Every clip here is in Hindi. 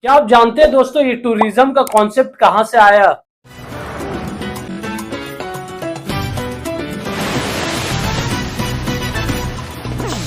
क्या आप जानते हैं दोस्तों ये टूरिज्म का कॉन्सेप्ट कहां से आया?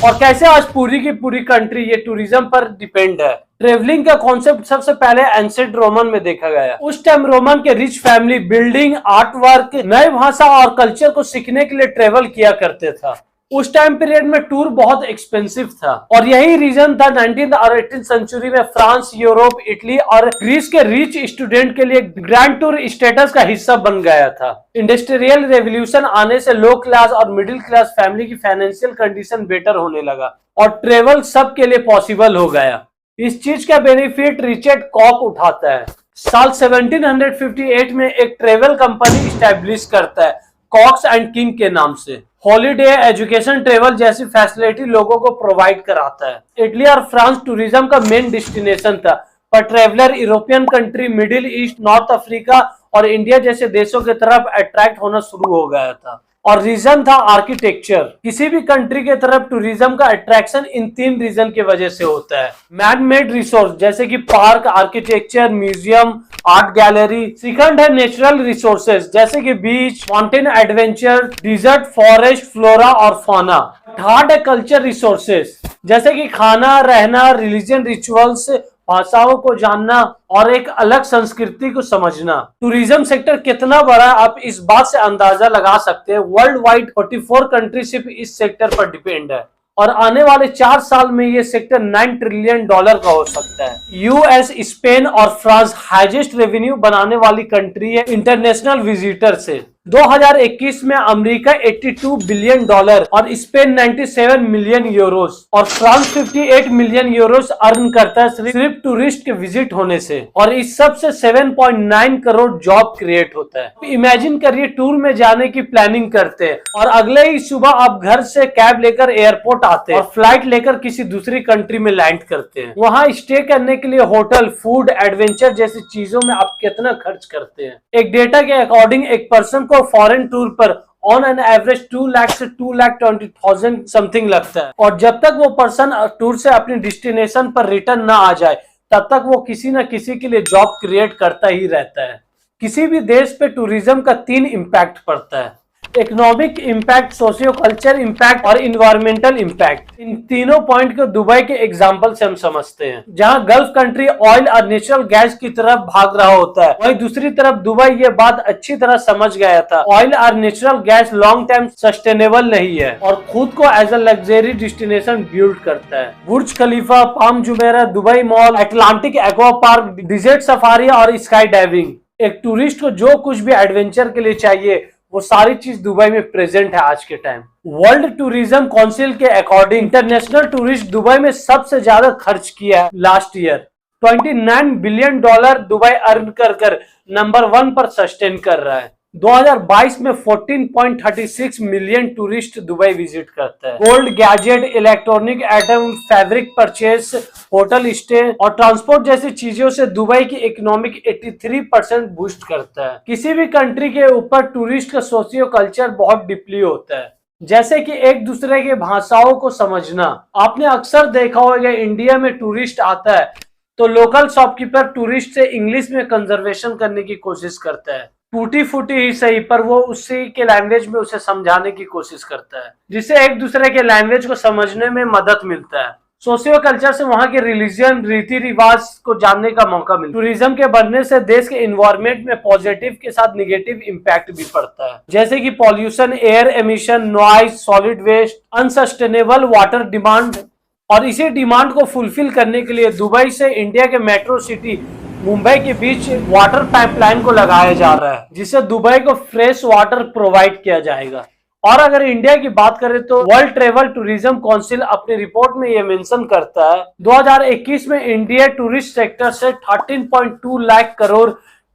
और कैसे आज पूरी की पूरी कंट्री ये टूरिज्म पर डिपेंड है। ट्रेवलिंग का कॉन्सेप्ट सबसे पहले एंशिएंट रोमन में देखा गया। उस टाइम रोमन के rich family building, art work, नए भाषा और कल्चर को सीखने के लिए ट्रेवल किया करते था। उस टाइम पीरियड में टूर बहुत एक्सपेंसिव था और यही रीजन था 19th और 18th सेंचुरी में फ्रांस, यूरोप, इटली और ग्रीस के रिच स्टूडेंट के लिए ग्रैंड टूर स्टेटस का हिस्सा बन गया था। इंडस्ट्रियल रेवोल्यूशन आने से लो क्लास और मिडिल क्लास फैमिली की फाइनेंशियल कंडीशन बेटर होने लगा और ट्रेवल सबके लिए पॉसिबल हो गया। इस चीज का बेनिफिट रिचर्ड कॉक उठाता है। साल 1758 में एक ट्रेवल कंपनी स्टैब्लिश करता है कॉक्स एंड किंग के नाम से। हॉलीडे, एजुकेशन, ट्रेवल जैसी फैसिलिटी लोगों को प्रोवाइड कराता है। इटली और फ्रांस टूरिज्म का मेन डेस्टिनेशन था, पर traveller European country, middle east, north Africa और इंडिया जैसे देशों की तरफ अट्रैक्ट होना शुरू हो गया था। और रीजन था आर्किटेक्चर। किसी भी कंट्री के तरफ टूरिज्म का अट्रैक्शन इन 3 रीजन की वजह से होता है। मैन मेड रिसोर्स जैसे कि park, architecture, museum, art gallery. Second है नेचुरल रिसोर्सेज जैसे कि beach, mountain adventure, desert, forest, flora और फौना। थर्ड है कल्चर रिसोर्सेज जैसे कि खाना, रहना, रिलीजन, रिचुअल्स, भाषाओं को जानना और एक अलग संस्कृति को समझना। टूरिज्म सेक्टर कितना बड़ा है आप इस बात से अंदाजा लगा सकते हैं। वर्ल्ड वाइड 44 कंट्री सिर्फ इस सेक्टर पर डिपेंड है और आने वाले 4 साल में ये सेक्टर $9 ट्रिलियन का हो सकता है। यूएस, स्पेन और फ्रांस हाईएस्ट रेवेन्यू बनाने वाली कंट्री है इंटरनेशनल विजिटर से। 2021 में अमेरिका $82 बिलियन और स्पेन 97 मिलियन यूरोस और फ्रांस 58 मिलियन यूरोस अर्न करता है सिर्फ टूरिस्ट के विजिट होने से। और इस सब से 7.9 करोड़ जॉब क्रिएट होता है। इमेजिन करिए टूर में जाने की प्लानिंग करते हैं और अगले ही सुबह आप घर से कैब लेकर एयरपोर्ट आते हैं और फ्लाइट लेकर किसी दूसरी कंट्री में लैंड करते हैं। वहां स्टे करने के लिए होटल, फूड, एडवेंचर जैसी चीजों में आप कितना खर्च करते हैं। एक डेटा के अकॉर्डिंग एक पर्सन को फॉरेन टूर पर ऑन एन एवरेज 2 लाख से 2,20,000 समथिंग लगता है। और जब तक वो पर्सन टूर से अपनी डेस्टिनेशन पर रिटर्न ना आ जाए तब तक वो किसी न किसी के लिए जॉब क्रिएट करता ही रहता है। किसी भी देश पे टूरिज्म का 3 इम्पैक्ट पड़ता है: economic impact, socio culture impact और इन्वायरमेंटल इम्पैक्ट। इन तीनों पॉइंट को दुबई के एग्जांपल से हम समझते हैं। जहां गल्फ कंट्री ऑयल और नेचुरल गैस की तरफ भाग रहा होता है, वहीं दूसरी तरफ दुबई ये बात अच्छी तरह समझ गया था ऑयल और natural gas long term sustainable नहीं है और खुद को as a luxury destination build करता है। Burj Khalifa, Palm Jumeirah, Dubai Mall, Atlantic aqua park, desert safari और स्काई डाइविंग। एक टूरिस्ट को जो कुछ भी एडवेंचर के लिए चाहिए वो सारी चीज दुबई में प्रेजेंट है आज के टाइम। वर्ल्ड टूरिज्म काउंसिल के अकॉर्डिंग इंटरनेशनल टूरिस्ट दुबई में सबसे ज्यादा खर्च किया है last year. $29 billion Dubai earn कर नंबर 1 पर सस्टेन कर रहा है। 2022 में 14.36 मिलियन टूरिस्ट दुबई विजिट करता है। Gold, gadget, electronic item, fabric purchase, hotel stay और ट्रांसपोर्ट जैसी चीजों से दुबई की इकोनॉमिक 83% बूस्ट करता है। किसी भी कंट्री के ऊपर टूरिस्ट का सोशियो कल्चर बहुत डीपली होता है, जैसे कि एक दूसरे के भाषाओं को समझना। आपने अक्सर देखा होगा इंडिया में टूरिस्ट आता है तो लोकल शॉपकीपर टूरिस्ट से इंग्लिश में कंजर्वेशन करने की कोशिश करता है। टूटी फूटी ही सही, पर वो उसी के लैंग्वेज में उसे समझाने की कोशिश करता है, जिससे एक दूसरे के लैंग्वेज को समझने में मदद मिलता है। सोशियो कल्चर से वहाँ के रिलीजन, रीति रिवाज को जानने का मौका मिलता है। टूरिज्म के बढ़ने से देश के इन्वायरमेंट में पॉजिटिव के साथ निगेटिव इम्पैक्ट भी पड़ता है, जैसे कि pollution, air emission, noise, solid waste, unsustainable water demand. और इसी डिमांड को फुलफिल करने के लिए दुबई से इंडिया के मेट्रो सिटी मुंबई के बीच वाटर पाइपलाइन को लगाया जा रहा है, जिससे दुबई को फ्रेश वाटर प्रोवाइड किया जाएगा। और अगर इंडिया की बात करें तो वर्ल्ड ट्रेवल टूरिज्म काउंसिल अपनी रिपोर्ट में ये मेंशन करता है 2021 में इंडिया टूरिस्ट सेक्टर से 13.2 लाख करोड़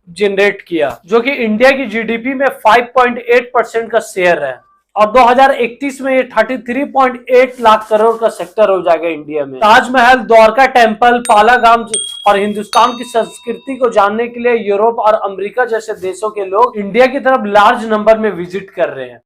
जनरेट किया, जो कि इंडिया की जीडीपी में 5.8% का शेयर है। और 2031 में ये 33.8 लाख करोड़ का सेक्टर हो जाएगा इंडिया में। ताजमहल, द्वारका टेम्पल, पालागाम और हिंदुस्तान की संस्कृति को जानने के लिए यूरोप और अमेरिका जैसे देशों के लोग इंडिया की तरफ लार्ज नंबर में विजिट कर रहे हैं।